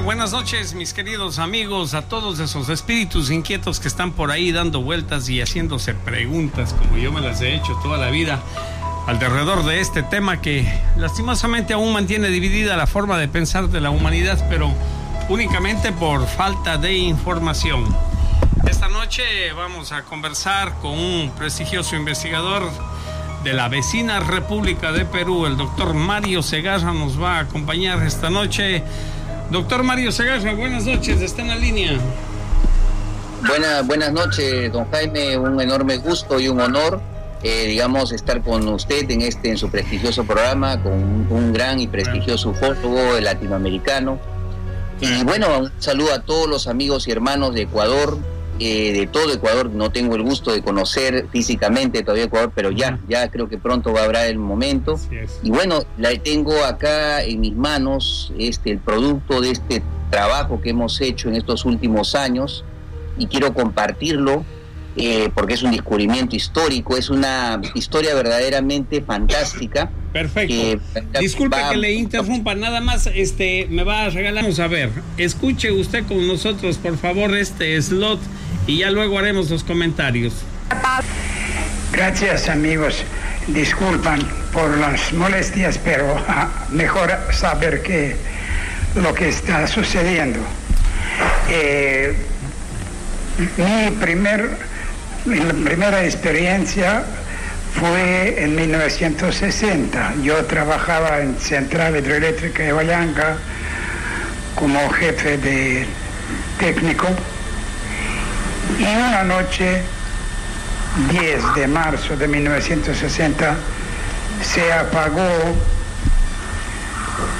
Buenas noches, mis queridos amigos, a todos esos espíritus inquietos que están por ahí dando vueltas y haciéndose preguntas, como yo me las he hecho toda la vida, alrededor de este tema que lastimosamente aún mantiene dividida la forma de pensar de la humanidad, pero únicamente por falta de información. Esta noche vamos a conversar con un prestigioso investigador de la vecina República de Perú, el doctor Mario Segarra nos va a acompañar esta noche. Doctor Mario Segarra, buenas noches, está en la línea. Buenas noches, don Jaime, un enorme gusto y un honor, estar con usted en su prestigioso programa, con un gran y prestigioso ufólogo latinoamericano. Y bueno, un saludo a todos los amigos y hermanos de Ecuador, de todo Ecuador. No tengo el gusto de conocer físicamente todavía Ecuador, pero ya creo que pronto habrá el momento. Y bueno, tengo acá en mis manos el producto de este trabajo que hemos hecho en estos últimos años y quiero compartirlo porque es un descubrimiento histórico, es una historia verdaderamente fantástica. Perfecto. Disculpe que le interrumpa, nada más me va a regalar. Vamos a ver, escuche usted con nosotros por favor este slot y ya luego haremos los comentarios. Gracias, amigos, disculpan por las molestias, pero mejor saber lo que está sucediendo. Mi primera experiencia fue en 1960. Yo trabajaba en Central Hidroeléctrica de Vallanca como jefe de técnico y una noche, 10 de marzo de 1960, se apagó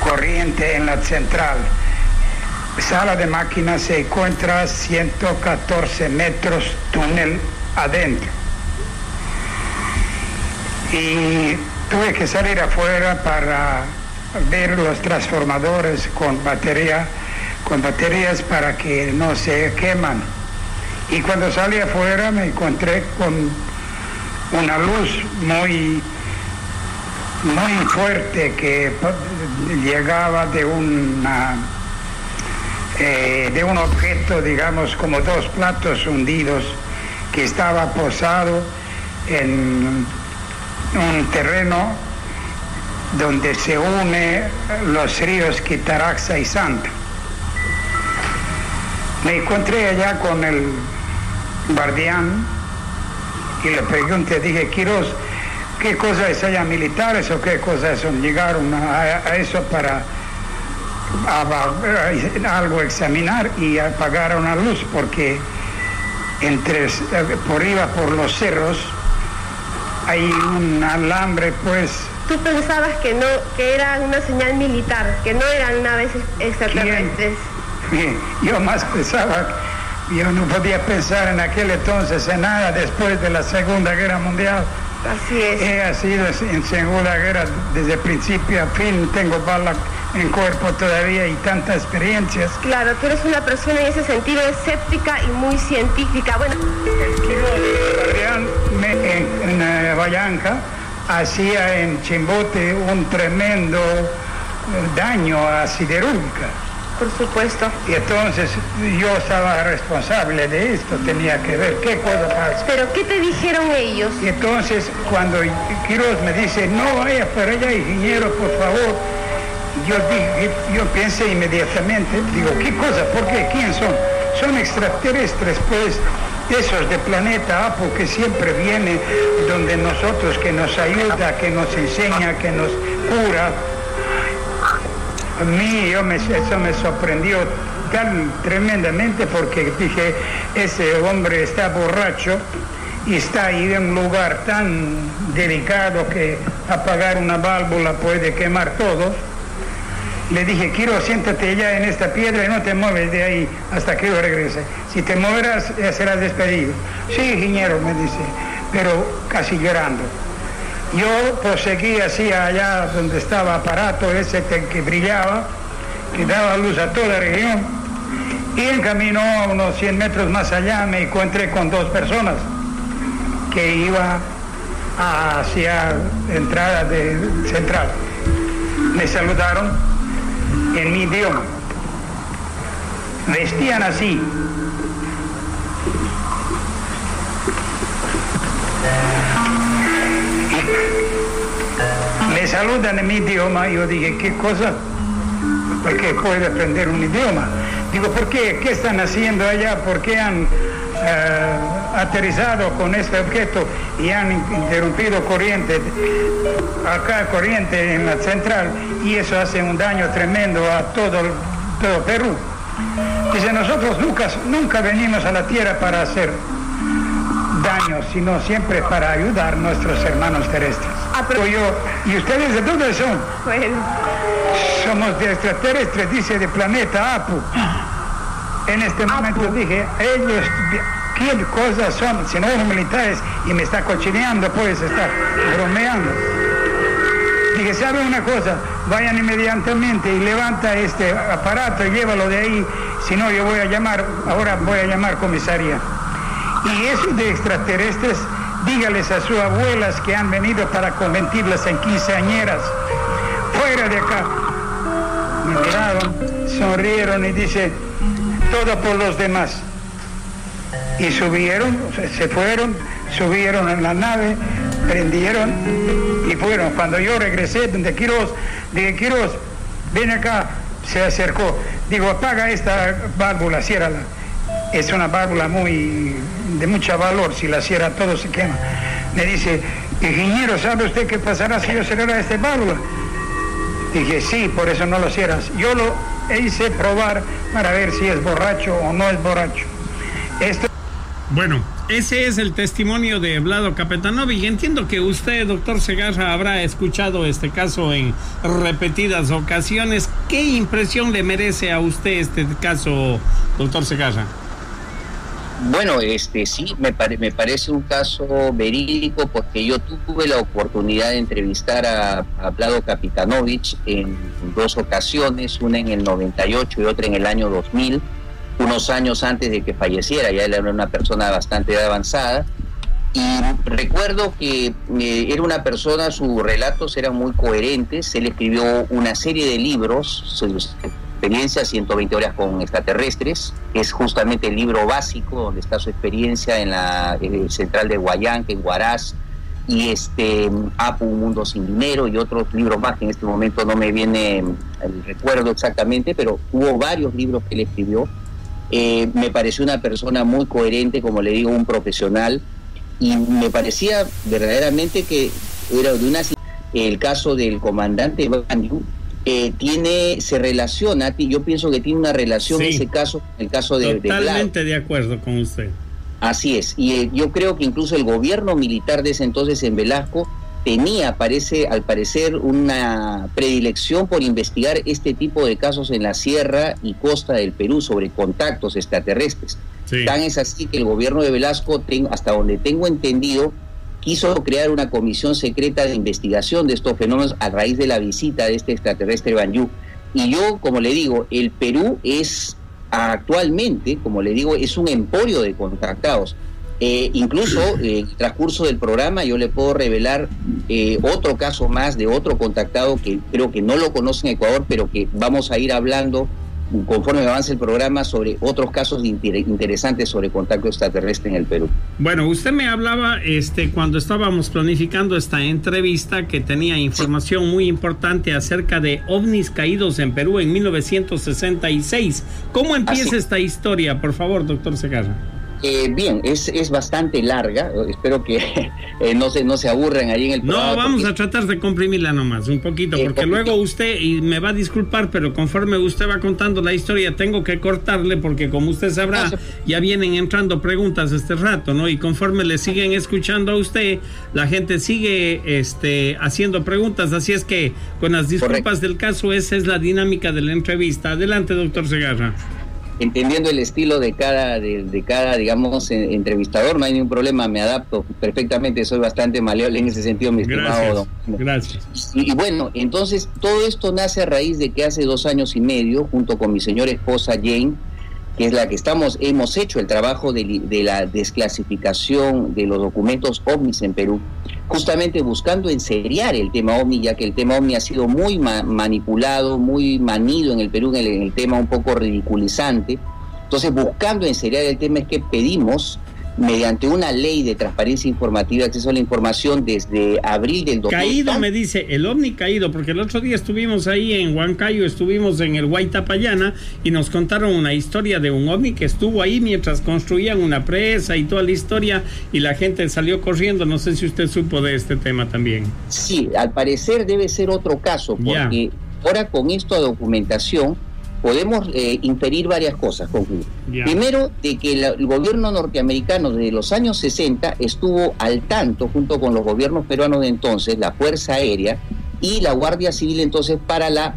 corriente en la central. Sala de máquinas se encuentra 114 metros túnel adentro. Y tuve que salir afuera para ver los transformadores con baterías para que no se queman. Y cuando salí afuera me encontré con una luz muy fuerte que llegaba de un objeto, digamos, como dos platos hundidos, que estaba posado en un terreno donde se unen los ríos Quitaraxa y Santa. Me encontré allá con el guardián y le pregunté, dije, Quiroz, ¿qué cosa es allá, militares o qué cosas son? Llegaron a eso para algo examinar y apagar una luz, porque por arriba, por los cerros, hay un alambre, pues. ¿Tú pensabas que era una señal militar, que no eran naves extraterrestres? Yo más pensaba, yo no podía pensar en aquel entonces en nada después de la Segunda Guerra Mundial. Así es. He sido en Segunda Guerra desde principio a fin, tengo bala en cuerpo todavía y tantas experiencias. Claro, tú eres una persona en ese sentido escéptica y muy científica. Bueno, el kilo de guardián en Vallanca hacía en Chimbote un tremendo daño a siderúrgica. Por supuesto. Y entonces yo estaba responsable de esto, tenía que ver qué cosa pasa. ¿Pero qué te dijeron ellos? Y entonces cuando Quiroz me dice, no vaya para allá, ingeniero, por favor, yo pensé inmediatamente, digo, ¿qué cosa? ¿Por qué? ¿Quién son? Son extraterrestres, pues, esos de planeta Apo que siempre viene donde nosotros, que nos ayuda, que nos enseña, que nos cura. A mí eso me sorprendió tan tremendamente porque dije, ese hombre está borracho y está ahí en un lugar tan delicado que apagar una válvula puede quemar todo. Le dije, Quiroz, siéntate allá en esta piedra y no te mueves de ahí hasta que yo regrese. Si te moverás, serás despedido. Sí, ingeniero, me dice, pero casi llorando. Yo proseguí así allá donde estaba aparato ese que brillaba, que daba luz a toda la región, y en camino a unos 100 metros más allá me encontré con dos personas que iban hacia entrada de Central. Me saludaron en mi idioma vestían así. Y me saludan en mi idioma. Yo dije, ¿qué cosa? Porque puede aprender un idioma. Digo, ¿por qué? ¿Qué están haciendo allá? ¿Por qué han aterrizado con este objeto y han interrumpido corriente en la central? Y eso hace un daño tremendo a todo Perú. Dice, nosotros nunca venimos a la tierra para hacer daño, sino siempre para ayudar a nuestros hermanos terrestres. ¿Y ustedes de dónde son? Bueno. Somos de extraterrestres, dice, de planeta Apu. En este momento dije, ellos, ¿qué cosas son? Si no eran militares y me está cochineando, pues está bromeando. Dije, ¿sabe una cosa? Vayan inmediatamente y levanta este aparato y llévalo de ahí, si no yo voy a llamar comisaría. Y eso de extraterrestres, dígales a sus abuelas que han venido para convertirlas en quinceañeras, fuera de acá. Me miraron, sonrieron y dice, todo por los demás. Y subieron, se fueron, subieron en la nave, prendieron y fueron. Cuando yo regresé donde Quiroz, dije, Quiroz, ven acá, se acercó. Digo, apaga esta válvula, ciérrala. Es una válvula de mucho valor, si la cierra todo se quema. Me dice, ingeniero, ¿sabe usted qué pasará si yo cerrara esta válvula? Dije, sí, por eso no lo cierras. Yo lo hice probar para ver si es borracho o no es borracho. Bueno, ese es el testimonio de Vlado Kapetanovic. Entiendo que usted, doctor Segarra, habrá escuchado este caso en repetidas ocasiones. ¿Qué impresión le merece a usted este caso, doctor Segarra? Bueno, sí, me parece un caso verídico, porque yo tuve la oportunidad de entrevistar a Vlado Kapetanovic en 2 ocasiones, una en el 98 y otra en el año 2000, unos años antes de que falleciera. Ya él era una persona bastante avanzada, y recuerdo que era una persona, sus relatos eran muy coherentes. Él escribió una serie de libros, sus experiencias, 120 horas con extraterrestres, que es justamente el libro básico donde está su experiencia en la central de Guayanque, en Huaraz, y Apu, Un Mundo Sin Dinero, y otros libros más que en este momento no me viene el recuerdo exactamente, pero hubo varios libros que él escribió. Me pareció una persona muy coherente, como le digo, un profesional, y me parecía verdaderamente que era de una... El caso del comandante Banyu se relaciona, yo pienso que tiene una relación, sí, ese caso, el caso de totalmente de acuerdo con usted. Así es, y yo creo que incluso el gobierno militar de ese entonces en Velasco tenía, al parecer, una predilección por investigar este tipo de casos en la sierra y costa del Perú sobre contactos extraterrestres. Sí. Tan es así que el gobierno de Velasco, hasta donde tengo entendido, quiso crear una comisión secreta de investigación de estos fenómenos a raíz de la visita de este extraterrestre Banyu. Y yo, como le digo, el Perú es actualmente, como le digo, es un emporio de contactados. Incluso en el transcurso del programa yo le puedo revelar otro caso más de otro contactado que creo que no lo conoce en Ecuador, pero que vamos a ir hablando conforme avance el programa sobre otros casos interesantes sobre contacto extraterrestre en el Perú. Bueno, usted me hablaba cuando estábamos planificando esta entrevista que tenía información muy importante acerca de ovnis caídos en Perú en 1966. ¿Cómo empieza esta historia, por favor, doctor Segarra? Bien, es bastante larga. Espero que no se aburran ahí en el programa. No, vamos a tratar de comprimirla nomás un poquito, porque luego usted, y me va a disculpar, pero conforme usted va contando la historia tengo que cortarle, porque como usted sabrá, ya vienen entrando preguntas este rato, ¿no? Y conforme le siguen escuchando a usted, la gente sigue haciendo preguntas, así es que con las disculpas del caso, esa es la dinámica de la entrevista. Adelante, doctor Segarra. Entendiendo el estilo de cada digamos, entrevistador, no hay ningún problema, me adapto perfectamente, soy bastante maleable en ese sentido, mi estimado don. Gracias. Y bueno, entonces todo esto nace a raíz de que hace 2 años y medio, junto con mi señora esposa Jane, que es la que hemos hecho el trabajo de la desclasificación de los documentos ovnis en Perú, justamente buscando enseriar el tema ovni, ya que el tema ovni ha sido muy manipulado, muy manido en el Perú, en el tema un poco ridiculizante, Entonces, buscando enseriar el tema, es que pedimos, mediante una ley de transparencia informativa, acceso a la información, desde abril del 2000. Caído, me dice, el ovni caído, porque el otro día estuvimos ahí en Huancayo, estuvimos en el Huaytapallana y nos contaron una historia de un ovni que estuvo ahí mientras construían una presa y toda la historia, y la gente salió corriendo. No sé si usted supo de este tema también. Sí, al parecer debe ser otro caso, porque ahora con esta documentación podemos inferir varias cosas, concluir. Primero, de que el gobierno norteamericano desde los años 60 estuvo al tanto, junto con los gobiernos peruanos de entonces, la Fuerza Aérea y la Guardia Civil entonces, para la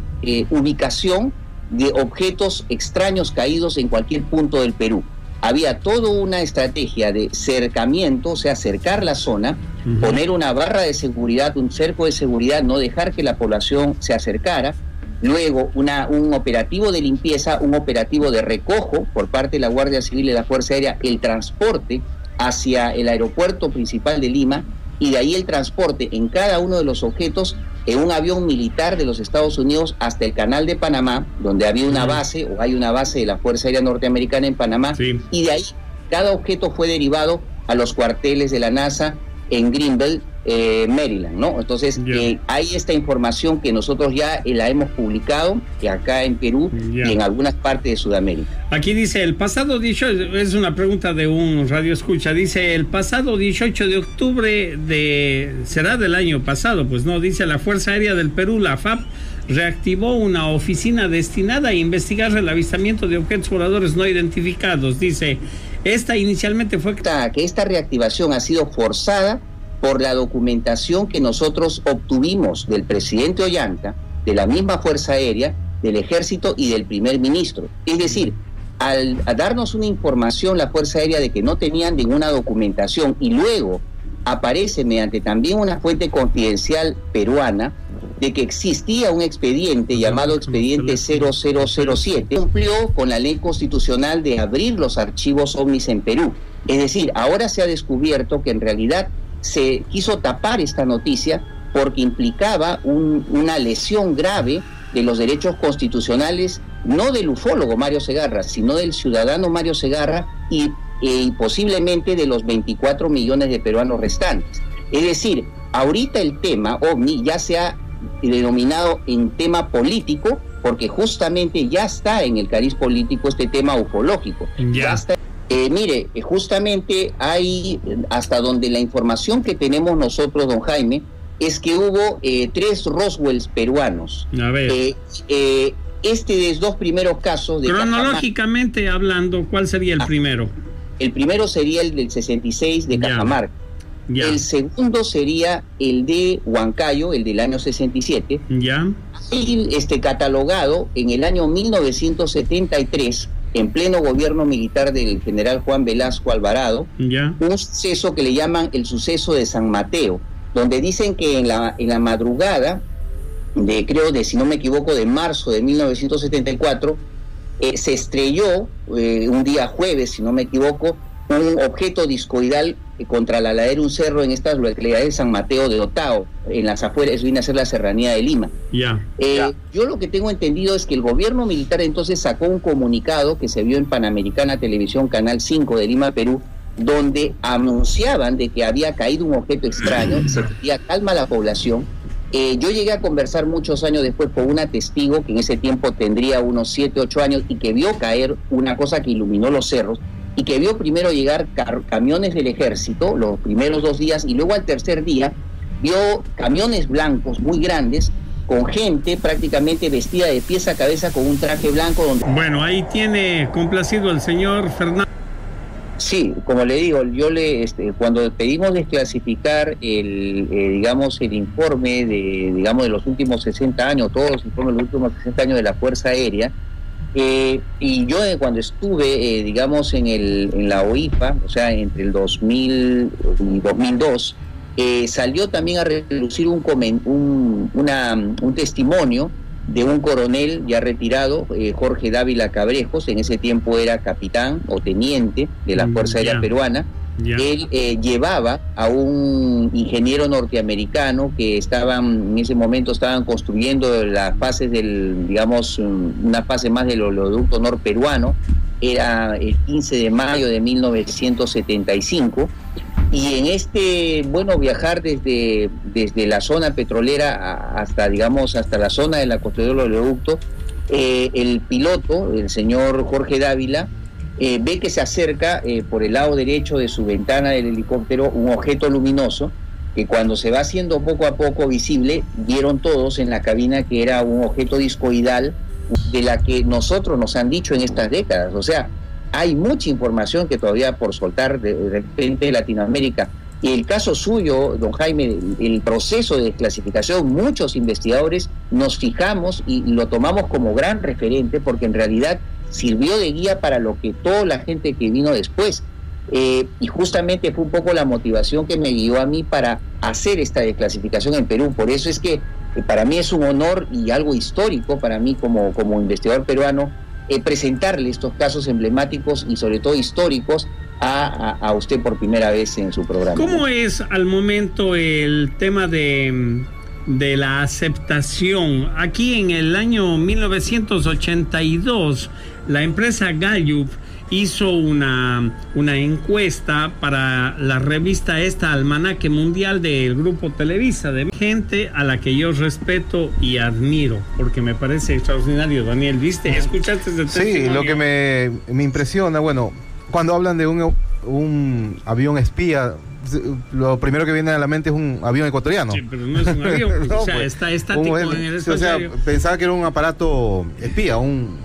ubicación de objetos extraños caídos en cualquier punto del Perú. Había toda una estrategia de cercamiento, o sea, cercar la zona, poner una barra de seguridad, un cerco de seguridad, no dejar que la población se acercara. Luego, un operativo de limpieza, un operativo de recojo por parte de la Guardia Civil y la Fuerza Aérea, el transporte hacia el aeropuerto principal de Lima, y de ahí el transporte en cada uno de los objetos en un avión militar de los Estados Unidos hasta el Canal de Panamá, donde había una base, o hay una base de la Fuerza Aérea Norteamericana en Panamá, y de ahí cada objeto fue derivado a los cuarteles de la NASA en Greenville, Maryland, ¿no? Entonces, hay esta información que nosotros ya la hemos publicado acá en Perú y en algunas partes de Sudamérica. Aquí dice, el pasado 18, es una pregunta de un radio escucha, dice, el pasado 18 de octubre será del año pasado, pues no, dice, la Fuerza Aérea del Perú, la FAP, reactivó una oficina destinada a investigar el avistamiento de objetos voladores no identificados. Dice, esta inicialmente fue... Que esta reactivación ha sido forzada por la documentación que nosotros obtuvimos del presidente Ollanta, de la misma Fuerza Aérea, del Ejército y del primer ministro. Es decir, al darnos una información la Fuerza Aérea de que no tenían ninguna documentación, y luego aparece mediante también una fuente confidencial peruana de que existía un expediente llamado expediente 0007, cumplió con la ley constitucional de abrir los archivos OVNIs en Perú. Es decir, ahora se ha descubierto que en realidad se quiso tapar esta noticia porque implicaba una lesión grave de los derechos constitucionales, no del ufólogo Mario Segarra, sino del ciudadano Mario Segarra y posiblemente de los 24 millones de peruanos restantes. Es decir, ahorita el tema OVNI ya se ha denominado en tema político, porque justamente ya está en el cariz político este tema ufológico. Ya está. Mire, justamente hay, hasta donde la información que tenemos nosotros, don Jaime, es que hubo 3 Roswells peruanos. A ver. De los 2 primeros casos de cronológicamente hablando, ¿cuál sería el primero? El primero sería el del 66 de Cajamarca. El segundo sería el de Huancayo, el del año 67. Y catalogado en el año 1973, en pleno gobierno militar del general Juan Velasco Alvarado, un suceso que le llaman el suceso de San Mateo, donde dicen que en la madrugada si no me equivoco, de marzo de 1974, se estrelló un día jueves, si no me equivoco, un objeto discoidal contra la ladera de un cerro en estas localidades de San Mateo de Otao, en las afueras, eso viene a ser la serranía de Lima. Yo lo que tengo entendido es que el gobierno militar entonces sacó un comunicado que se vio en Panamericana Televisión, Canal 5 de Lima, Perú, donde anunciaban de que había caído un objeto extraño, se pedía calma a la población. Yo llegué a conversar muchos años después con una testigo que en ese tiempo tendría unos 7, 8 años y que vio caer una cosa que iluminó los cerros, y que vio primero llegar camiones del ejército los primeros 2 días, y luego al tercer día vio camiones blancos muy grandes con gente prácticamente vestida de pies a cabeza con un traje blanco. Bueno, ahí tiene complacido el señor Fernando. Sí, como le digo, cuando pedimos desclasificar el informe de los últimos 60 años, todos los informes de los últimos 60 años de la Fuerza Aérea, y yo cuando estuve, en la OIFA, o sea, entre el 2000 y 2002, salió también a relucir un testimonio de un coronel ya retirado, Jorge Dávila Cabrejos, en ese tiempo era capitán o teniente de la Fuerza Aérea Peruana. Él llevaba a un ingeniero norteamericano que en ese momento estaban construyendo las fases una fase más del oleoducto norperuano, era el 15 de mayo de 1975, y en este, viajar desde la zona petrolera hasta la zona de la construcción del oleoducto, el piloto, el señor Jorge Dávila, ve que se acerca por el lado derecho de su ventana del helicóptero un objeto luminoso que cuando se va haciendo poco a poco visible, vieron todos en la cabina que era un objeto discoidal de la que nosotros nos han dicho en estas décadas. O sea, hay mucha información que todavía por soltar de repente de Latinoamérica. Y el caso suyo, don Jaime, el proceso de desclasificación, muchos investigadores nos fijamos y lo tomamos como gran referente porque en realidad sirvió de guía para lo que toda la gente que vino después. Y justamente fue un poco la motivación que me guió a mí para hacer esta desclasificación en Perú. Por eso es que para mí es un honor y algo histórico para mí como investigador peruano presentarle estos casos emblemáticos y sobre todo históricos a usted por primera vez en su programa. ¿Cómo es al momento el tema de la aceptación? Aquí en el año 1982 la empresa Gallup hizo una encuesta para la revista Almanaque Mundial del Grupo Televisa, de gente a la que yo respeto y admiro, porque me parece extraordinario. Daniel, ¿viste? ¿Escuchaste ese testimonio? Sí, lo que me impresiona, cuando hablan de un avión espía, lo primero que viene a la mente es un avión ecuatoriano. Sí, pero no es un avión, no, o sea, está estático en el espacio. O sea, pensaba que era un aparato espía,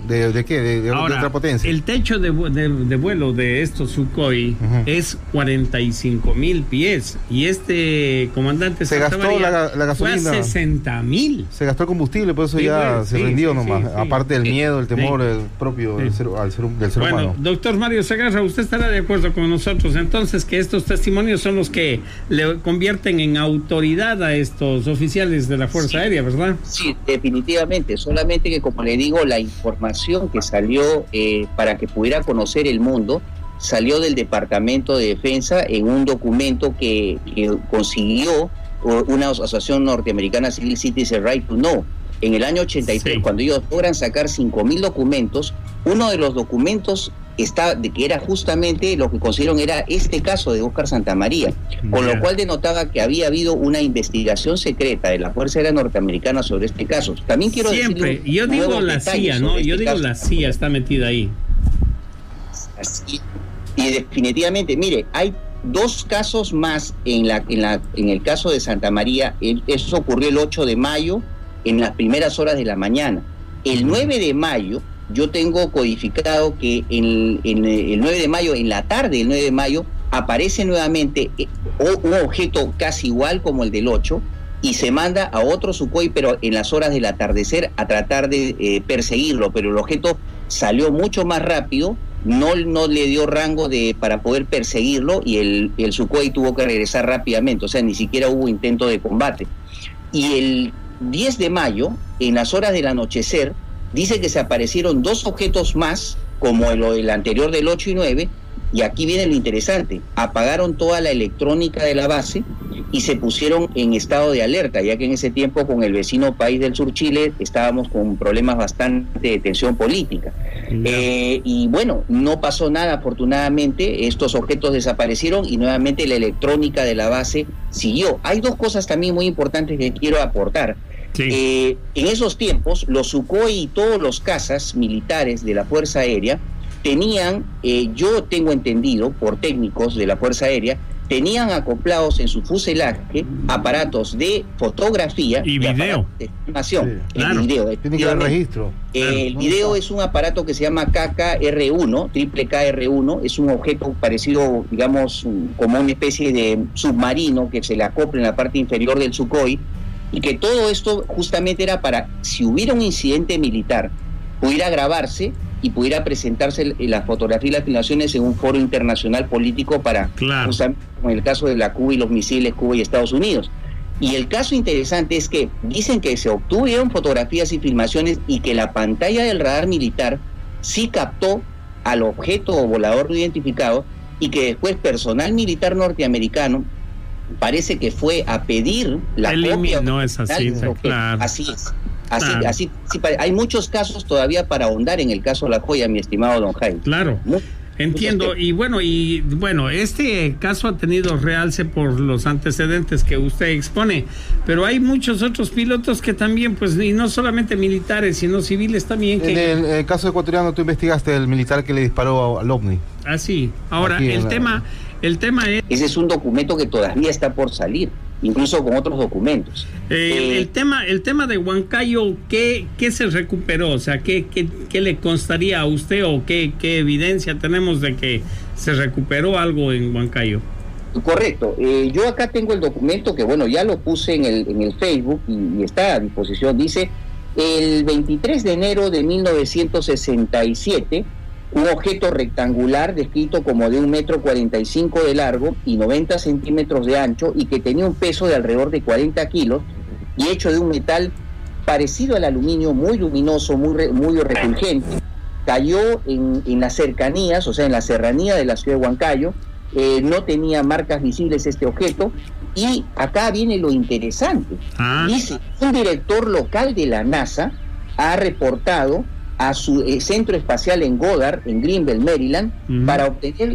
¿de qué? ¿De otra potencia? El techo de vuelo de estos Sukhoi es 45,000 pies, y este comandante se gastó la gasolina, fue a 60,000. Se gastó el combustible, por eso se rindió nomás. Aparte del miedo, el temor propio del ser humano. Bueno, doctor Mario Segarra, usted estará de acuerdo con nosotros entonces que estos testimonios son los que le convierten en autoridad a estos oficiales de la Fuerza Aérea, ¿verdad? Sí, definitivamente, solamente que, como le digo, la información que salió para que pudiera conocer el mundo salió del Departamento de Defensa en un documento que consiguió una asociación norteamericana, Civil Citizen Right to Know. En el año 83, cuando ellos logran sacar 5,000 documentos, uno de los documentos que era justamente lo que consiguieron era este caso de Óscar Santamaría, con lo cual denotaba que había habido una investigación secreta de la Fuerza Aérea Norteamericana sobre este caso. También quiero decirle, yo digo la CIA, ¿no? Yo digo la CIA está metida ahí. Así, y definitivamente, mire, hay dos casos más en el caso de Santamaría. Eso ocurrió el 8 de mayo, en las primeras horas de la mañana. El 9 de mayo, yo tengo codificado que el 9 de mayo, en la tarde del 9 de mayo, aparece nuevamente un objeto casi igual como el del 8 y se manda a otro Sukhoi, pero en las horas del atardecer, a tratar de perseguirlo, pero el objeto salió mucho más rápido, no le dio rango para poder perseguirlo y el Sukhoi tuvo que regresar rápidamente, o sea, ni siquiera hubo intento de combate. Y el 10 de mayo, en las horas del anochecer, dice que se aparecieron dos objetos más, como el anterior del 8 y 9, y aquí viene lo interesante: apagaron toda la electrónica de la base y se pusieron en estado de alerta, ya que en ese tiempo con el vecino país del sur, Chile, estábamos con problemas bastante de tensión política. Y bueno, no pasó nada afortunadamente, estos objetos desaparecieron y nuevamente la electrónica de la base siguió. Hay dos cosas también muy importantes que quiero aportar. En esos tiempos, los Sukhoi y todos los cazas militares de la Fuerza Aérea tenían, yo tengo entendido por técnicos de la Fuerza Aérea, tenían acoplados en su fuselaje aparatos de fotografía y video, de filmación. Claro. Tiene que haber registro. El video es un aparato que se llama KK-R1, triple KR1, es un objeto parecido, digamos, como una especie de submarino que se le acopla en la parte inferior del Sukhoi, y que todo esto justamente era para, si hubiera un incidente militar, pudiera grabarse y pudiera presentarse la fotografía y las filmaciones en un foro internacional político para, justamente como en el caso de la Cuba y los misiles Cuba y Estados Unidos. Y el caso interesante es que dicen que se obtuvieron fotografías y filmaciones y que la pantalla del radar militar sí captó al objeto volador no identificado, y que después personal militar norteamericano parece que fue a pedir la copia. No es así, claro. Así es. Así, hay muchos casos todavía para ahondar en el caso La Joya, mi estimado don Jaime. Claro. Entiendo, y bueno, este caso ha tenido realce por los antecedentes que usted expone, pero hay muchos otros pilotos que también, pues, y no solamente militares, sino civiles también. Que... En el caso ecuatoriano, tú investigaste el militar que le disparó al OVNI. Ah, sí. Ahora, el tema es... Ese es un documento que todavía está por salir, incluso con otros documentos. El tema de Huancayo, ¿qué se recuperó? O sea, ¿qué le constaría a usted o qué evidencia tenemos de que se recuperó algo en Huancayo? Correcto. Yo acá tengo el documento que, bueno, ya lo puse en el Facebook y está a disposición. Dice, el 23 de enero de 1967... un objeto rectangular descrito como de 1,45 m de largo y 90 centímetros de ancho y que tenía un peso de alrededor de 40 kilos y hecho de un metal parecido al aluminio, muy luminoso, muy refulgente, cayó en las cercanías, o sea, en la serranía de la ciudad de Huancayo. No tenía marcas visibles este objeto, y acá viene lo interesante. Dice, un director local de la NASA ha reportado a su centro espacial en Goddard, en Greenville, Maryland, para obtener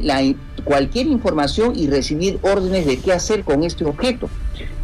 cualquier información y recibir órdenes de qué hacer con este objeto.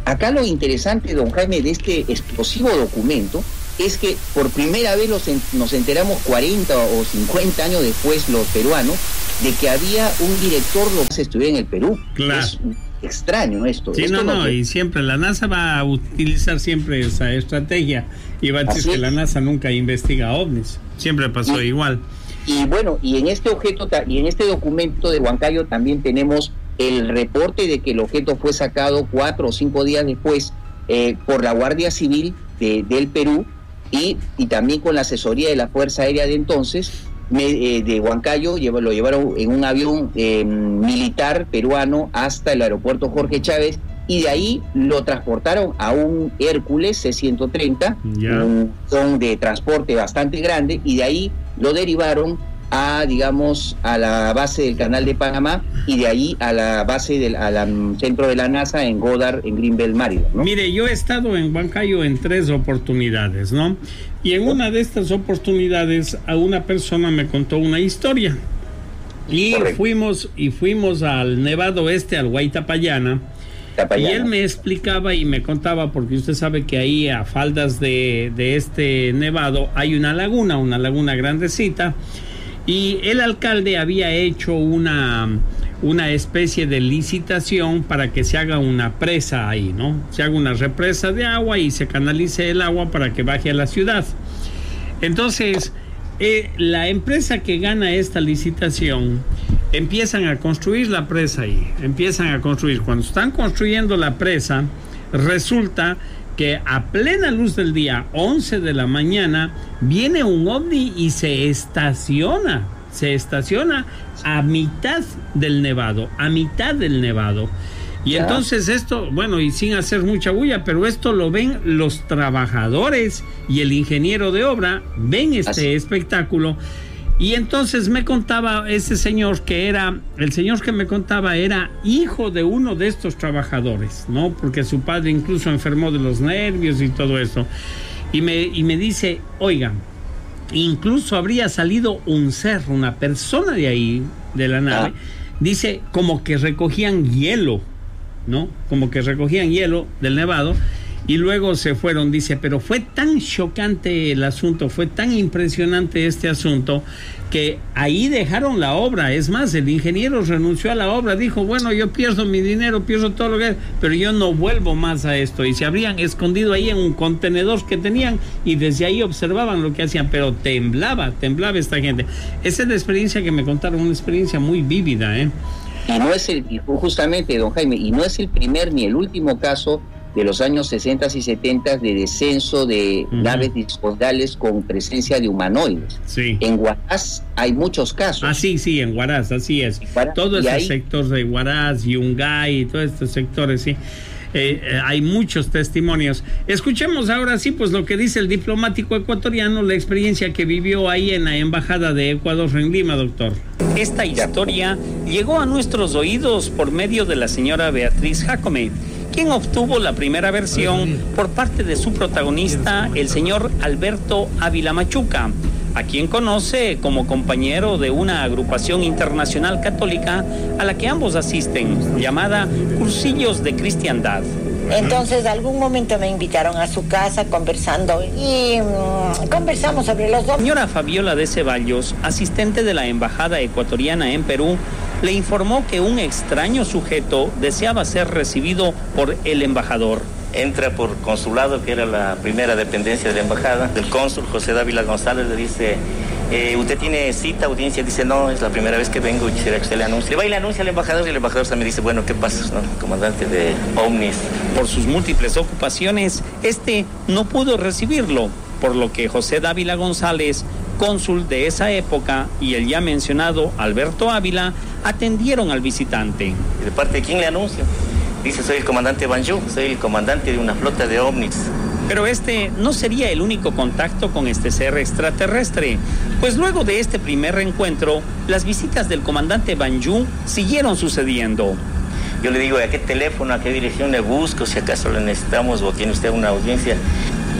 Acá lo interesante, don Jaime, de este explosivo documento es que por primera vez nos enteramos 40 o 50 años después, los peruanos, de que había un director que se estuviera en el Perú. Claro. Es extraño esto. Sí, esto y siempre la NASA va a utilizar siempre esa estrategia y va a decir que la NASA nunca investiga ovnis. Siempre pasó igual. Y bueno, y en este objeto y en este documento de Huancayo también tenemos el reporte de que el objeto fue sacado 4 o 5 días después por la Guardia Civil del Perú y también con la asesoría de la Fuerza Aérea de entonces de Huancayo. Lo llevaron en un avión militar peruano hasta el aeropuerto Jorge Chávez, y de ahí lo transportaron a un Hércules C-130, un avión de transporte bastante grande, y de ahí lo derivaron a la base del Canal de Panamá, y de ahí a la base al centro de la NASA en Goddard, en Greenville, Maryland, ¿no? Mire, yo he estado en Huancayo en 3 oportunidades, ¿no? Y en una de estas oportunidades a una persona me contó una historia. Y fuimos al Nevado al Huaytapallana. Y él me explicaba y me contaba, porque usted sabe que ahí a faldas de este nevado hay una laguna grandecita, y el alcalde había hecho una especie de licitación para que se haga una presa ahí, ¿no? Se haga una represa de agua y se canalice el agua para que baje a la ciudad. Entonces, la empresa que gana esta licitación empiezan a construir la presa ahí, Cuando están construyendo la presa, resulta que a plena luz del día, 11 de la mañana, viene un ovni y se estaciona a mitad del nevado. Y entonces esto, y sin hacer mucha bulla, pero esto lo ven los trabajadores y el ingeniero de obra, ven este espectáculo. Y entonces me contaba ese señor el señor que me contaba era hijo de uno de estos trabajadores, ¿no? Porque su padre incluso enfermó de los nervios y todo eso. Y me dice, oiga, incluso habría salido un ser, una persona de ahí, de la nave, dice, como que recogían hielo, ¿no? Como que recogían hielo del nevado. Y luego se fueron, dice, pero fue tan chocante el asunto, fue tan impresionante este asunto, que ahí dejaron la obra. Es más, el ingeniero renunció a la obra, dijo, bueno, yo pierdo mi dinero, pierdo todo lo que es, pero yo no vuelvo más a esto. Y se habrían escondido ahí en un contenedor que tenían, y desde ahí observaban lo que hacían, pero temblaba esta gente. Esa es la experiencia que me contaron, una experiencia muy vívida, ¿eh? Y justamente, don Jaime, y no es el primer ni el último caso de los años 60 y 70 de descenso de naves discordales con presencia de humanoides. Sí. En Huaraz hay muchos casos. Sí, en Huaraz, así es. Todo ese sector de Huaraz, Yungay, todos estos sectores, sí. Hay muchos testimonios. Escuchemos ahora sí, pues lo que dice el diplomático ecuatoriano, la experiencia que vivió ahí en la Embajada de Ecuador en Lima, doctor. Esta historia llegó a nuestros oídos por medio de la señora Beatriz Jacome, quien obtuvo la primera versión por parte de su protagonista, el señor Alberto Ávila Machuca, a quien conoce como compañero de una agrupación internacional católica a la que ambos asisten, llamada Cursillos de Cristiandad. Entonces, algún momento me invitaron a su casa conversando y conversamos sobre los dos. Señora Fabiola de Ceballos, asistente de la Embajada Ecuatoriana en Perú, le informó que un extraño sujeto deseaba ser recibido por el embajador. Entra por consulado, que era la primera dependencia de la embajada. El cónsul José Dávila González le dice: ¿usted tiene cita, audiencia? Dice: no, es la primera vez que vengo y quisiera que usted le anuncie. Le va y le anuncia al embajador y el embajador también dice: bueno, ¿qué pasa? ¿No? Comandante de OVNIs. Por sus múltiples ocupaciones, no pudo recibirlo, por lo que José Dávila González, cónsul de esa época, y el ya mencionado Alberto Ávila atendieron al visitante. ¿Y de parte de quién le anuncio? Dice: soy el comandante Banjú, soy el comandante de una flota de ovnis. Pero no sería el único contacto con este ser extraterrestre, pues luego de este primer reencuentro, las visitas del comandante Banjú siguieron sucediendo. Yo le digo: ¿a qué teléfono, a qué dirección le busco, si acaso le necesitamos o tiene usted una audiencia?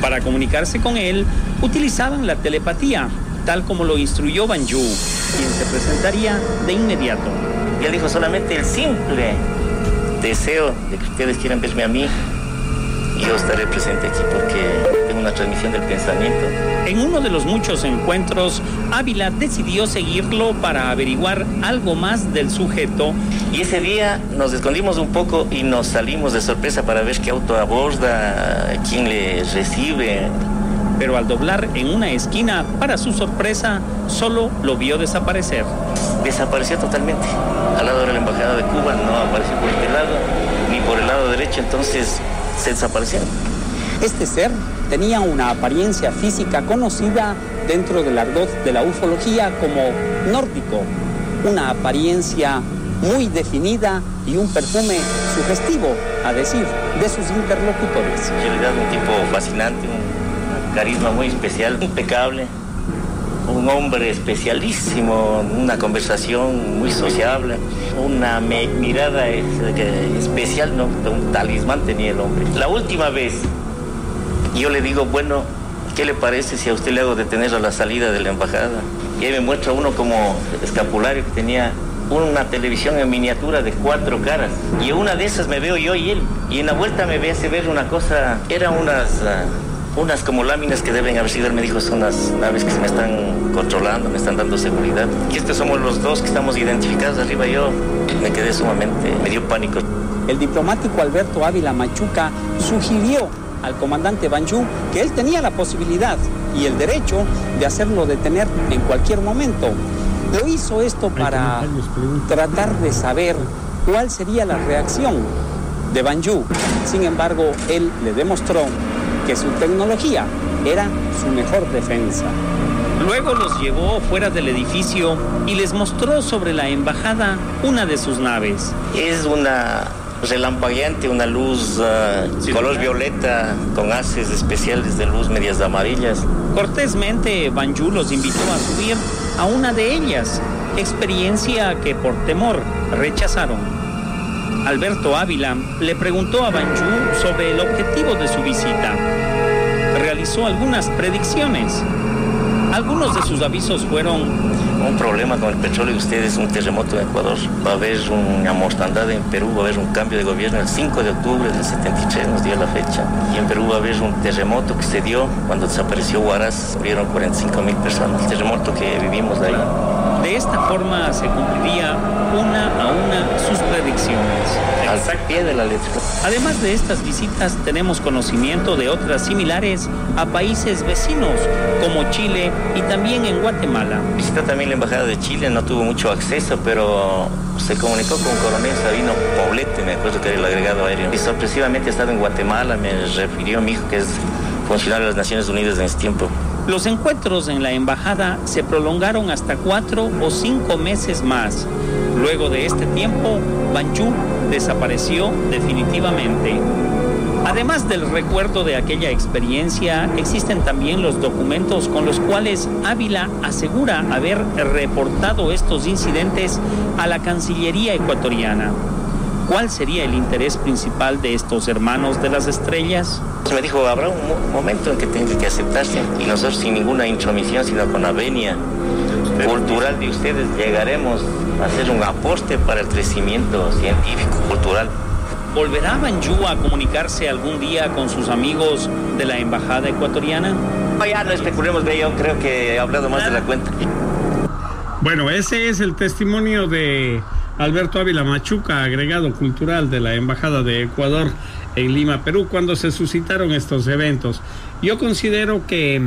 Para comunicarse con él, utilizaban la telepatía, tal como lo instruyó Banjú, quien se presentaría de inmediato. Y él dijo: solamente el simple deseo de que ustedes quieran verme a mí, y yo estaré presente aquí porque tengo una transmisión del pensamiento. En uno de los muchos encuentros, Ávila decidió seguirlo para averiguar algo más del sujeto. Y ese día nos escondimos un poco y nos salimos de sorpresa para ver qué auto aborda, quién le recibe. Pero al doblar en una esquina, para su sorpresa, solo lo vio desaparecer. Desapareció totalmente. Al lado de la embajada de Cuba, no apareció por este lado, ni por el lado derecho, entonces se desaparecieron. Este ser tenía una apariencia física conocida dentro del argot de la ufología como nórdico, una apariencia muy definida y un perfume sugestivo, a decir, de sus interlocutores. En realidad un tipo fascinante, un carisma muy especial, impecable, un hombre especialísimo, una conversación muy sociable, una mirada especial, ¿no? Un talismán tenía el hombre. La última vez yo le digo: bueno, ¿qué le parece si a usted le hago detener a la salida de la embajada? Y ahí me muestra uno como escapulario que tenía una televisión en miniatura de 4 caras. Y en una de esas me veo yo y él. Y en la vuelta me hace ver una cosa, eran unas como láminas que deben haber sido, él me dijo: son unas naves que se me están controlando, me están dando seguridad. Y estos somos los dos que estamos identificados arriba. Yo me quedé sumamente, me dio pánico. El diplomático Alberto Ávila Machuca sugirió al comandante Banjú que él tenía la posibilidad y el derecho de hacerlo detener en cualquier momento. Lo hizo esto para tratar de saber cuál sería la reacción de Banjú. Sin embargo, él le demostró que su tecnología era su mejor defensa. Luego los llevó fuera del edificio y les mostró sobre la embajada una de sus naves. Es una relampagueante, una luz color violeta con haces especiales de luz medias amarillas. Cortésmente, Banjú los invitó a subir a una de ellas, experiencia que por temor rechazaron. Alberto Ávila le preguntó a Banjú sobre el objetivo de su visita. Realizó algunas predicciones. Algunos de sus avisos fueron: un problema con el petróleo de ustedes, un terremoto en Ecuador, va a haber una mortandad en Perú, va a haber un cambio de gobierno el 5 de octubre del 73, nos dio la fecha, y en Perú va a haber un terremoto que se dio cuando desapareció Huaraz, murieron 45,000 personas, el terremoto que vivimos de ahí. De esta forma se cumpliría una a una sus predicciones. Al pie de la letra. Además de estas visitas, tenemos conocimiento de otras similares a países vecinos, como Chile y también en Guatemala. Visitó también la embajada de Chile, no tuvo mucho acceso, pero se comunicó con coronel Sabino Poblete, me acuerdo que era el agregado aéreo. Y sorpresivamente ha estado en Guatemala, me refirió a mi hijo, que es funcionario de las Naciones Unidas en ese tiempo. Los encuentros en la embajada se prolongaron hasta 4 o 5 meses más. Luego de este tiempo, Banjú desapareció definitivamente. Además del recuerdo de aquella experiencia, existen también los documentos con los cuales Ávila asegura haber reportado estos incidentes a la Cancillería ecuatoriana. ¿Cuál sería el interés principal de estos hermanos de las estrellas? Me dijo, habrá un momento en que tenga que aceptarse y nosotros sin ninguna intromisión, sino con la venia cultural de ustedes, llegaremos a hacer un aporte para el crecimiento científico, cultural. ¿Volverá Banyu a comunicarse algún día con sus amigos de la embajada ecuatoriana? Ya no especulemos, yo creo que he hablado más de la cuenta. Bueno, ese es el testimonio de Alberto Ávila Machuca, agregado cultural de la embajada de Ecuador en Lima, Perú, cuando se suscitaron estos eventos. Yo considero que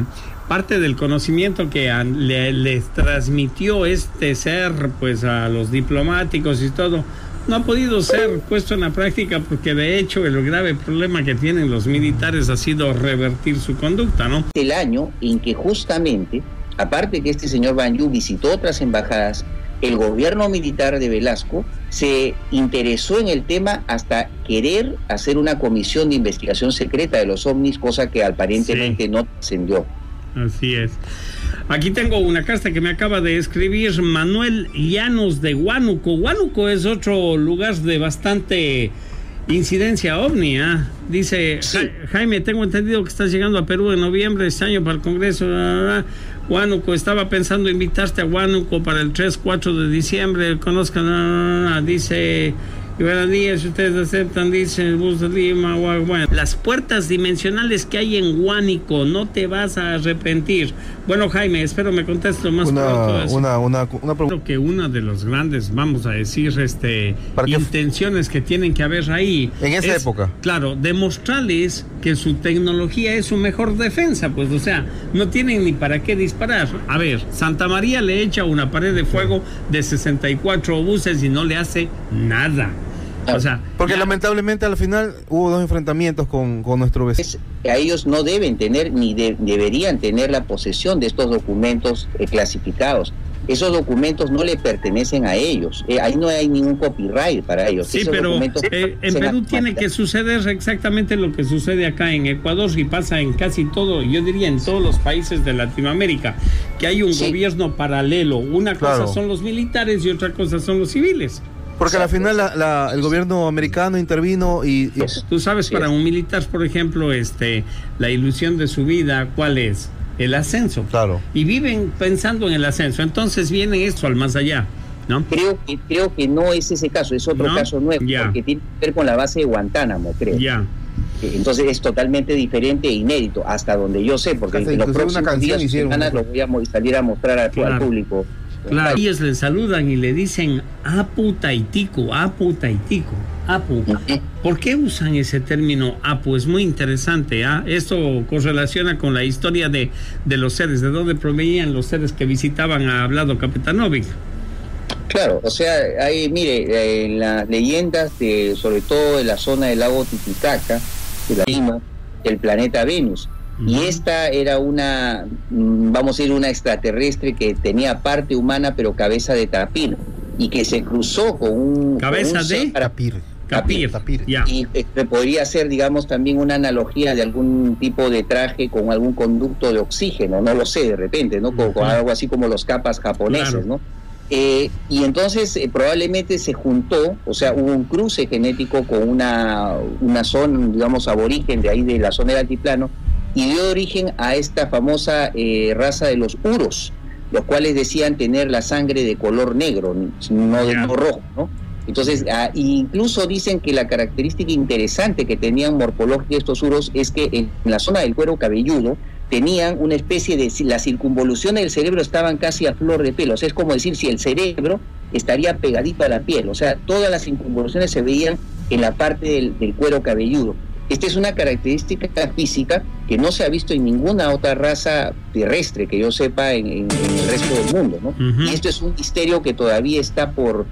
parte del conocimiento que les transmitió este ser, pues, a los diplomáticos y todo, no ha podido ser puesto en la práctica, porque de hecho el grave problema que tienen los militares ha sido revertir su conducta, ¿no? El año en que justamente, aparte que este señor Banyu visitó otras embajadas, el gobierno militar de Velasco se interesó en el tema hasta querer hacer una comisión de investigación secreta de los ovnis, cosa que aparentemente no trascendió. Así es. Aquí tengo una carta que me acaba de escribir Manuel Llanos de Huánuco. Huánuco es otro lugar de bastante incidencia ovni, ¿eh? Dice, sí. Jaime, tengo entendido que estás llegando a Perú en noviembre de este año para el Congreso. Huánuco, estaba pensando invitarte a Huánuco para el 3-4 de diciembre. Conozcan, dice... Buenos días, si ustedes aceptan, dice el bus de Lima, bueno. Las puertas dimensionales que hay en Huánuco, no te vas a arrepentir. Bueno, Jaime, espero me contestes lo más pronto. Una creo que una de los grandes, vamos a decir, intenciones que tienen que haber ahí. En esa época. Claro, demostrarles que su tecnología es su mejor defensa, pues, o sea, no tienen ni para qué disparar. A ver, Santa María le echa una pared de fuego de 64 buses y no le hace nada. O sea, porque lamentablemente al final hubo dos enfrentamientos con nuestro vecino. A ellos no deben tener ni deberían tener la posesión de estos documentos clasificados. Esos documentos no le pertenecen a ellos. Ahí no hay ningún copyright para ellos. Sí, pero en Perú tiene que suceder exactamente lo que sucede acá en Ecuador y pasa en casi todo, yo diría en todos los países de Latinoamérica, que hay un gobierno paralelo. Una cosa son los militares y otra cosa son los civiles. Porque al final el gobierno americano intervino y... Tú sabes, para un militar, por ejemplo, la ilusión de su vida, ¿cuál es? El ascenso. Claro. Y viven pensando en el ascenso. Entonces viene esto al más allá, ¿no? Creo que no es ese caso, es otro caso nuevo, porque tiene que ver con la base de Guantánamo, creo. Ya. Entonces es totalmente diferente e inédito, hasta donde yo sé, porque en los próximos días o semanas lo voy a salir a mostrar al público. Claro, ellos le saludan y le dicen Apu Taitico, Apu Taitico, Apu. ¿Por qué usan ese término Apu? Es muy interesante, ¿ah? Esto correlaciona con la historia de los seres, de dónde provenían los seres que visitaban a Vlado Kapetanovic. Claro, o sea, hay, mire, en las leyendas, sobre todo en la zona del lago Titicaca, de la Lima, del planeta Venus. Y esta era una, vamos a decir, una extraterrestre que tenía parte humana pero cabeza de tapir, y que se cruzó con un... ¿Cabeza de? Tapir. Ya. Y podría ser, digamos, también una analogía de algún tipo de traje con algún conducto de oxígeno, no lo sé, de repente, ¿no? Con algo así como los capas japoneses, ¿no? Y entonces probablemente se juntó, o sea, hubo un cruce genético con una zona, digamos, aborigen de ahí de la zona del altiplano, y dio origen a esta famosa raza de los uros, los cuales decían tener la sangre de color negro, no rojo, ¿no? Entonces, incluso dicen que la característica interesante que tenían morfológica estos uros es que en la zona del cuero cabelludo tenían una especie de... las circunvoluciones del cerebro estaban casi a flor de pelo, o sea, es como decir si el cerebro estaría pegadito a la piel, o sea, todas las circunvoluciones se veían en la parte del cuero cabelludo. Esta es una característica física que no se ha visto en ninguna otra raza terrestre que yo sepa en el resto del mundo, ¿no? Y esto es un misterio que todavía está por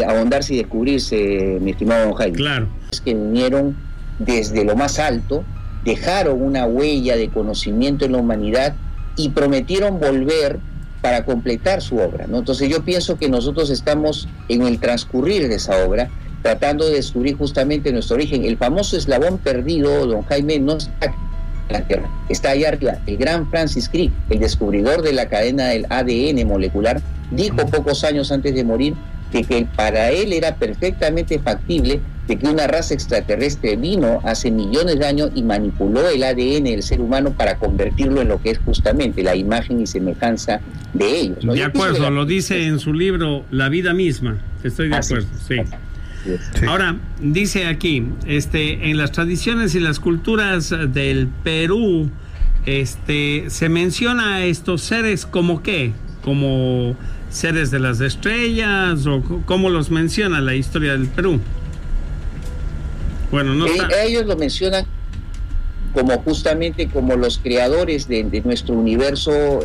ahondarse y descubrirse, mi estimado don Jaime. Claro. Es que vinieron desde lo más alto, dejaron una huella de conocimiento en la humanidad y prometieron volver para completar su obra, ¿no? Entonces yo pienso que nosotros estamos en el transcurrir de esa obra, tratando de descubrir justamente nuestro origen. El famoso eslabón perdido, don Jaime, no está en la Tierra, está allá arriba. El gran Francis Crick, el descubridor de la cadena del ADN molecular, dijo pocos años antes de morir que para él era perfectamente factible de que una raza extraterrestre vino hace millones de años y manipuló el ADN del ser humano para convertirlo en lo que es justamente la imagen y semejanza de ellos, ¿no? De acuerdo, lo dice en su libro La vida misma. Estoy de acuerdo, sí. Sí. Ahora, dice aquí, en las tradiciones y las culturas del Perú, se menciona a estos seres como qué, como seres de las estrellas, o cómo los menciona la historia del Perú. Bueno, no está... Ellos lo mencionan como justamente como los creadores de nuestro universo,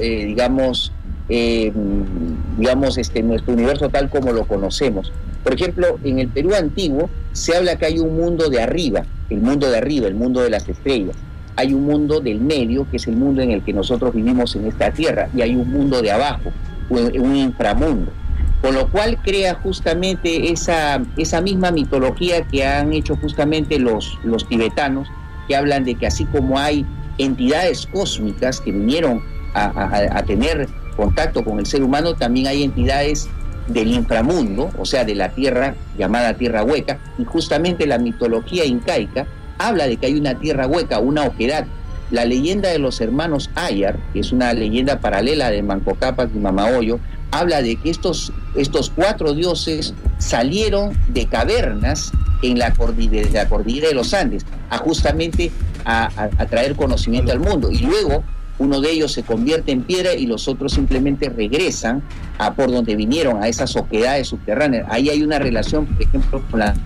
nuestro universo tal como lo conocemos. Por ejemplo, en el Perú antiguo se habla que hay un mundo de arriba, el mundo de las estrellas. Hay un mundo del medio, que es el mundo en el que nosotros vivimos en esta tierra, y hay un mundo de abajo, un inframundo. Con lo cual crea justamente esa misma mitología que han hecho justamente los tibetanos, que hablan de que así como hay entidades cósmicas que vinieron a tener contacto con el ser humano, también hay entidades del inframundo, o sea, de la tierra llamada tierra hueca, y justamente la mitología incaica habla de que hay una tierra hueca, una oquedad. La leyenda de los hermanos Ayar, que es una leyenda paralela de Manco Cápac y Mamahoyo, habla de que estos 4 dioses salieron de cavernas en la cordillera de los Andes, justamente a traer conocimiento al mundo, y luego uno de ellos se convierte en piedra y los otros simplemente regresan a por donde vinieron, a esas oquedades subterráneas. Ahí hay una relación, por ejemplo, con las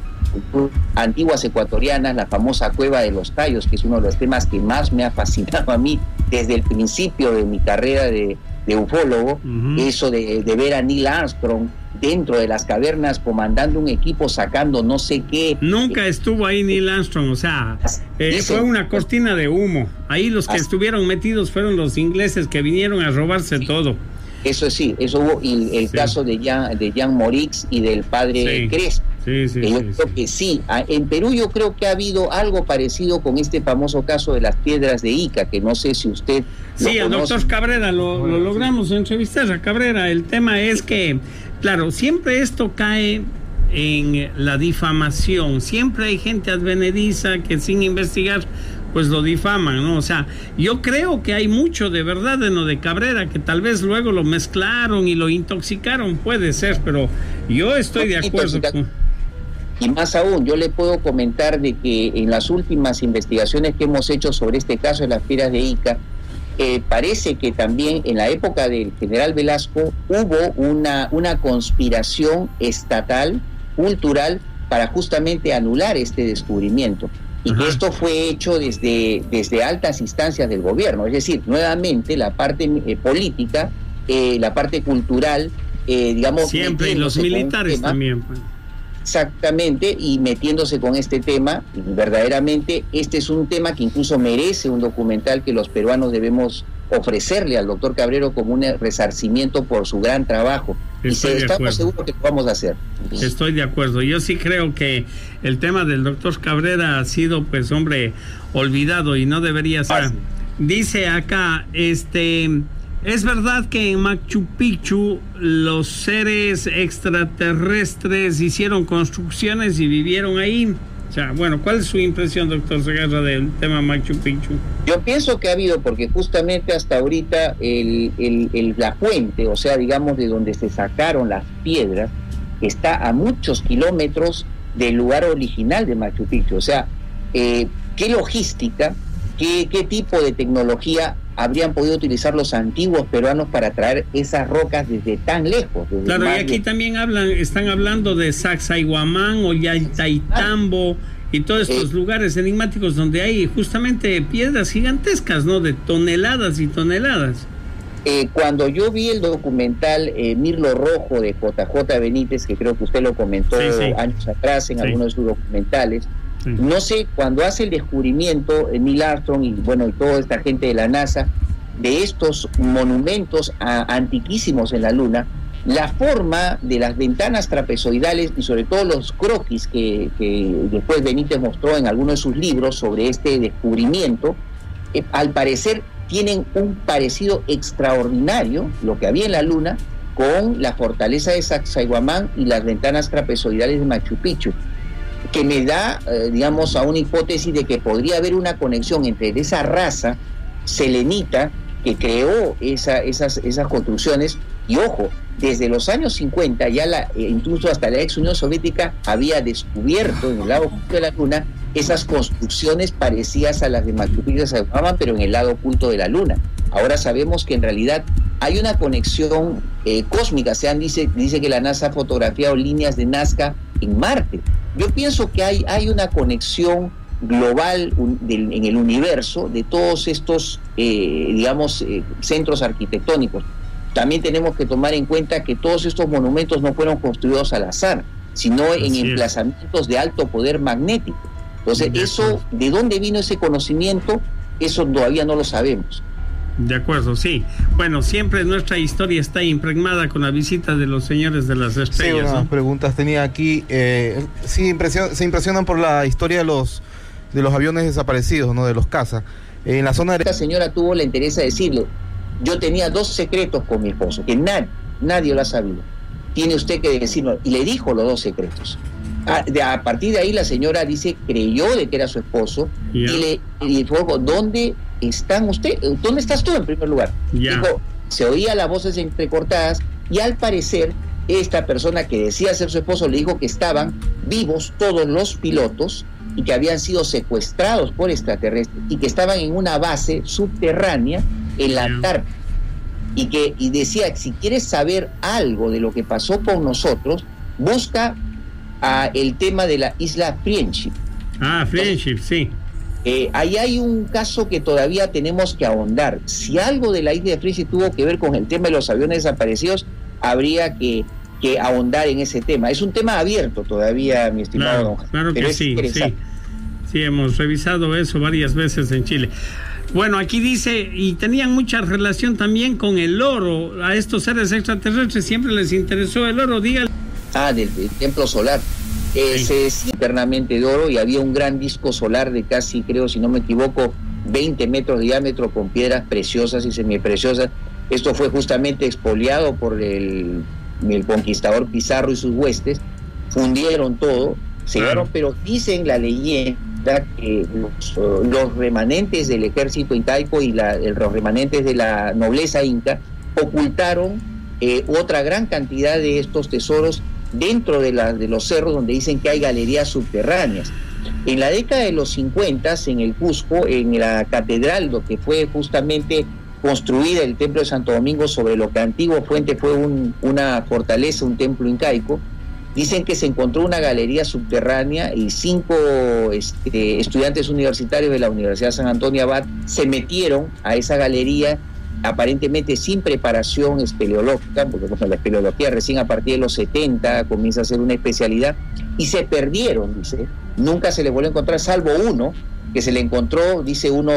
antiguas ecuatorianas, la famosa cueva de los tallos, que es uno de los temas que más me ha fascinado a mí desde el principio de mi carrera de ufólogo, eso de ver a Neil Armstrong dentro de las cavernas comandando un equipo, sacando no sé qué. Nunca estuvo ahí Neil Armstrong, o sea, fue una cortina de humo. Ahí los que estuvieron metidos fueron los ingleses que vinieron a robarse todo. Eso sí, eso hubo, y el caso de Jean Morix y del padre Crespo. Yo creo que sí. En Perú yo creo que ha habido algo parecido con este famoso caso de las piedras de Ica, que no sé si usted el doctor Cabrera lo logramos entrevistar a Cabrera. El tema es que, claro, siempre esto cae en la difamación. Siempre hay gente advenediza que sin investigar pues lo difaman, ¿no? O sea, yo creo que hay mucho de verdad en lo de Cabrera, que tal vez luego lo mezclaron y lo intoxicaron, puede ser, pero yo estoy de acuerdo con... Y más aún, yo le puedo comentar de que en las últimas investigaciones que hemos hecho sobre este caso de las piedras de Ica, parece que también en la época del general Velasco hubo una conspiración estatal, cultural, para justamente anular este descubrimiento. Y que esto fue hecho desde altas instancias del gobierno. Es decir, nuevamente la parte política, la parte cultural, digamos... Siempre, y los militares también. Pues. Exactamente, y metiéndose con este tema, y verdaderamente este es un tema que incluso merece un documental que los peruanos debemos ofrecerle al doctor Cabrero como un resarcimiento por su gran trabajo. Estamos seguros que lo vamos a hacer. Estoy de acuerdo. Yo sí creo que el tema del doctor Cabrera ha sido, pues, hombre, olvidado y no debería ser. Dice acá, ¿es verdad que en Machu Picchu los seres extraterrestres hicieron construcciones y vivieron ahí? O sea, bueno, ¿cuál es su impresión, doctor Segarra, del tema Machu Picchu? Yo pienso que ha habido, porque justamente hasta ahorita la fuente, o sea, digamos, de donde se sacaron las piedras, está a muchos kilómetros del lugar original de Machu Picchu. O sea, ¿qué logística, qué tipo de tecnología habrían podido utilizar los antiguos peruanos para traer esas rocas desde tan lejos? Claro, y aquí también están hablando de Sacsayhuamán o Yaltaitambo y todos estos lugares enigmáticos donde hay justamente piedras gigantescas, ¿no? De toneladas y toneladas. Cuando yo vi el documental Mirlo Rojo de JJ Benítez, que creo que usted lo comentó años atrás en algunos de sus documentales, no sé, cuando hace el descubrimiento Neil Armstrong y bueno, y toda esta gente de la NASA, de estos monumentos antiquísimos en la Luna, la forma de las ventanas trapezoidales y sobre todo los croquis que después Benítez mostró en algunos de sus libros sobre este descubrimiento, al parecer tienen un parecido extraordinario, lo que había en la Luna, con la fortaleza de Sacsayhuamán y las ventanas trapezoidales de Machu Picchu. que me da, digamos, a una hipótesis de que podría haber una conexión entre esa raza selenita que creó esas construcciones. Y ojo, desde los años 50 ya incluso hasta la ex Unión Soviética había descubierto en el lado oculto de la Luna esas construcciones parecidas a las de Machu Picchu, se llamaban, pero en el lado oculto de la Luna. Ahora sabemos que en realidad hay una conexión cósmica. Dice que la NASA ha fotografiado líneas de Nazca en Marte. Yo pienso que hay una conexión global en el universo de todos estos, centros arquitectónicos. También tenemos que tomar en cuenta que todos estos monumentos no fueron construidos al azar, sino en emplazamientos de alto poder magnético. Entonces, eso, ¿de dónde vino ese conocimiento? Eso todavía no lo sabemos. De acuerdo, sí. Bueno, siempre nuestra historia está impregnada con la visita de los señores de las estrellas. Sí, unas preguntas tenía aquí. Se impresionan por la historia de los aviones desaparecidos, ¿no? De los caza. En la zona de... Esta señora tuvo la interés de decirle: yo tenía 2 secretos con mi esposo, que nadie lo ha sabido. Tiene usted que decirlo. Y le dijo los 2 secretos. A partir de ahí la señora creyó de que era su esposo, y le dijo: ¿dónde están usted? ¿Dónde estás tú en primer lugar? Dijo, se oía las voces entrecortadas, y al parecer esta persona que decía ser su esposo le dijo que estaban vivos todos los pilotos y que habían sido secuestrados por extraterrestres y que estaban en una base subterránea en la Antártida, y decía: si quieres saber algo de lo que pasó con nosotros, busca el tema de la isla Friendship. Friendship, sí. Ahí hay un caso que todavía tenemos que ahondar. Si algo de la isla de Friendship tuvo que ver con el tema de los aviones desaparecidos, habría que ahondar en ese tema. Es un tema abierto todavía, mi estimado don Jaime. Claro que sí. Sí, hemos revisado eso varias veces en Chile. Bueno, aquí dice, y tenían mucha relación también con el oro. A estos seres extraterrestres siempre les interesó el oro, dígale. Del templo solar. Se decía internamente de oro, y había un gran disco solar de casi, creo, si no me equivoco, 20 metros de diámetro, con piedras preciosas y semipreciosas. Esto fue justamente expoliado por el conquistador Pizarro y sus huestes. Fundieron todo, se llevaron, pero dicen la leyenda que los remanentes del ejército incaico y los remanentes de la nobleza inca ocultaron otra gran cantidad de estos tesoros dentro de los cerros, donde dicen que hay galerías subterráneas. En la década de los 50, en el Cusco, en la catedral, lo que fue justamente construida el templo de Santo Domingo sobre lo que antiguamente fue una fortaleza, un templo incaico, dicen que se encontró una galería subterránea, y 5 estudiantes universitarios de la Universidad San Antonio Abad se metieron a esa galería, aparentemente sin preparación espeleológica, porque la espeleología recién a partir de los 70 comienza a ser una especialidad, y se perdieron, dice. Nunca se les volvió a encontrar, salvo uno que se le encontró, dice, un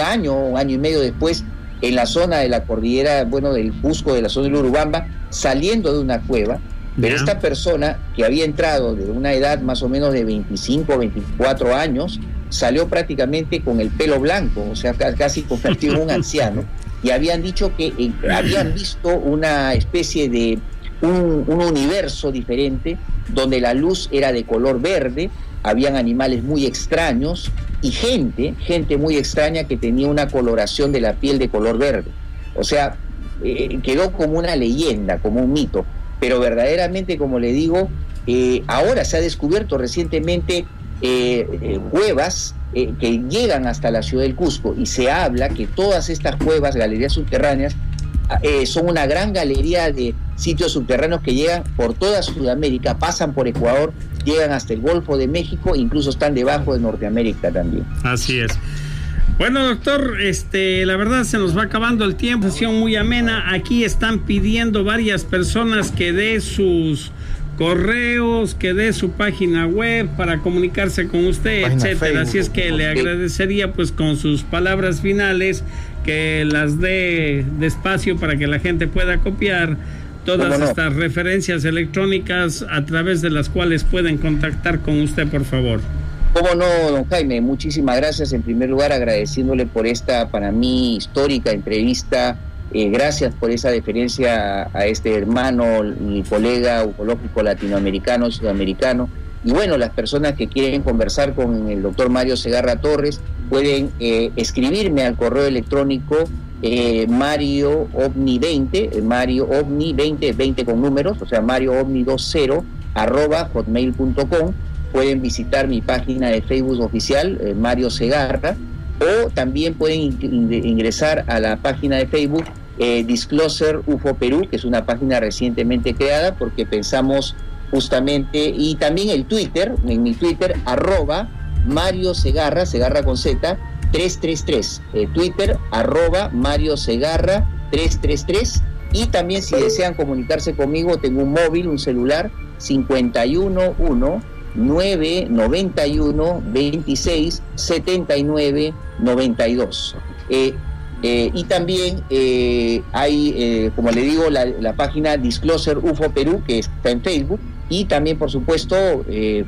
año y medio después, en la zona de la cordillera, del Cusco, de la zona del Urubamba, saliendo de una cueva. Pero esta persona, que había entrado de una edad más o menos de 25 o 24 años, salió prácticamente con el pelo blanco, o sea, casi convertido en un anciano, y habían dicho que habían visto una especie de un universo diferente, donde la luz era de color verde, habían animales muy extraños y gente muy extraña que tenía una coloración de la piel de color verde. O sea, quedó como una leyenda, como un mito, pero verdaderamente, como le digo, ahora se ha descubierto recientemente cuevas que llegan hasta la ciudad del Cusco, y se habla que todas estas cuevas, galerías subterráneas, son una gran galería de sitios subterráneos que llegan por toda Sudamérica, pasan por Ecuador, llegan hasta el Golfo de México, incluso están debajo de Norteamérica también. Así es. Bueno, doctor, la verdad se nos va acabando el tiempo, sesión muy amena. Aquí están pidiendo varias personas que dé sus correos, que dé su página web para comunicarse con usted, página etcétera. Facebook, así es que le agradecería, pues, con sus palabras finales, que las dé despacio para que la gente pueda copiar todas estas referencias electrónicas a través de las cuales pueden contactar con usted, por favor. Cómo no, don Jaime, muchísimas gracias. En primer lugar, agradeciéndole por esta, para mí, histórica entrevista. Gracias por esa deferencia a este hermano y colega ufológico latinoamericano, sudamericano. Y bueno, las personas que quieren conversar con el doctor Mario Segarra Torres pueden escribirme al correo electrónico Mario Ovni 20, Mario Ovni 20 con números, o sea, Mario Ovni 20 @hotmail.com. Pueden visitar mi página de Facebook oficial, Mario Segarra, o también pueden ingresar a la página de Facebook Disclosure UFO Perú, que es una página recientemente creada porque pensamos justamente, y también el Twitter, en mi Twitter, @Mario Segarra, Segarra con Z, 333, Twitter, @Mario Segarra 333, y también si desean comunicarse conmigo, tengo un móvil, un celular, 511-991 26 79 92. Y también hay, como le digo, la página Disclosure UFO Perú, que está en Facebook, y también, por supuesto,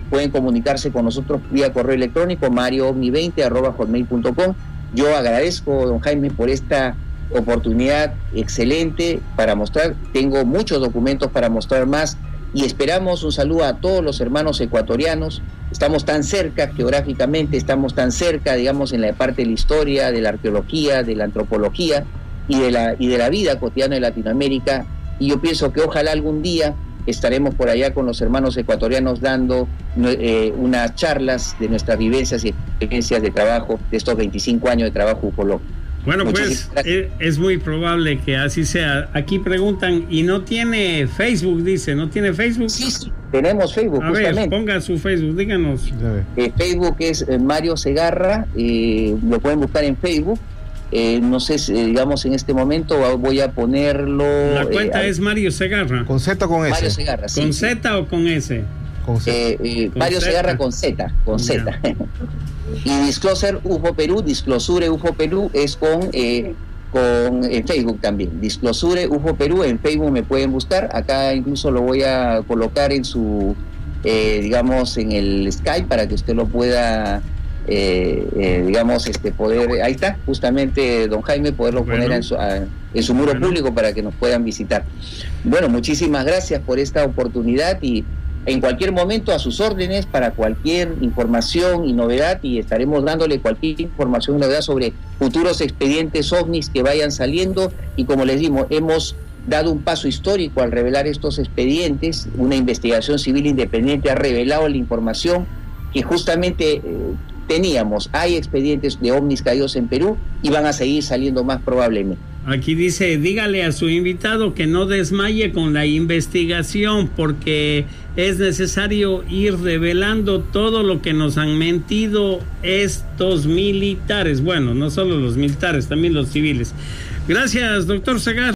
pueden comunicarse con nosotros vía correo electrónico, marioovni20 @hotmail.com. Yo agradezco, don Jaime, por esta oportunidad excelente para mostrar. Tengo muchos documentos para mostrar más, y esperamos un saludo a todos los hermanos ecuatorianos. Estamos tan cerca geográficamente, estamos tan cerca, digamos, en la parte de la historia, de la arqueología, de la antropología y de la vida cotidiana de Latinoamérica, y yo pienso que ojalá algún día estaremos por allá con los hermanos ecuatorianos dando unas charlas de nuestras vivencias y experiencias de trabajo, de estos 25 años de trabajo ufológico. Bueno, pues es muy probable que así sea. Aquí preguntan, ¿y no tiene Facebook? Dice, ¿no tiene Facebook? Sí, tenemos Facebook, justamente. A ver, ponga su Facebook, díganos. Facebook es Mario Segarra, lo pueden buscar en Facebook. No sé, digamos, en este momento voy a ponerlo... La cuenta es Mario Segarra. ¿Con Z o con S? Mario Segarra, sí. ¿Con Z o con S? Con Z. Mario Segarra con Z, con Z. Y Disclosure UFO Perú, Disclosure UFO Perú es con Facebook también. Disclosure UFO Perú, en Facebook me pueden buscar. Acá incluso lo voy a colocar en su, digamos, en el Skype para que usted lo pueda, digamos, poder, ahí está, justamente, don Jaime, poderlo poner en su muro público para que nos puedan visitar. Bueno, muchísimas gracias por esta oportunidad, y en cualquier momento a sus órdenes para cualquier información y novedad, y estaremos dándole cualquier información y novedad sobre futuros expedientes ovnis que vayan saliendo. Y como les digo, hemos dado un paso histórico al revelar estos expedientes. Una investigación civil independiente ha revelado la información que justamente teníamos. Hay expedientes de ovnis caídos en Perú y van a seguir saliendo más probablemente. Aquí dice, dígale a su invitado que no desmaye con la investigación, porque es necesario ir revelando todo lo que nos han mentido estos militares. Bueno, no solo los militares, también los civiles. Gracias, doctor Segarra.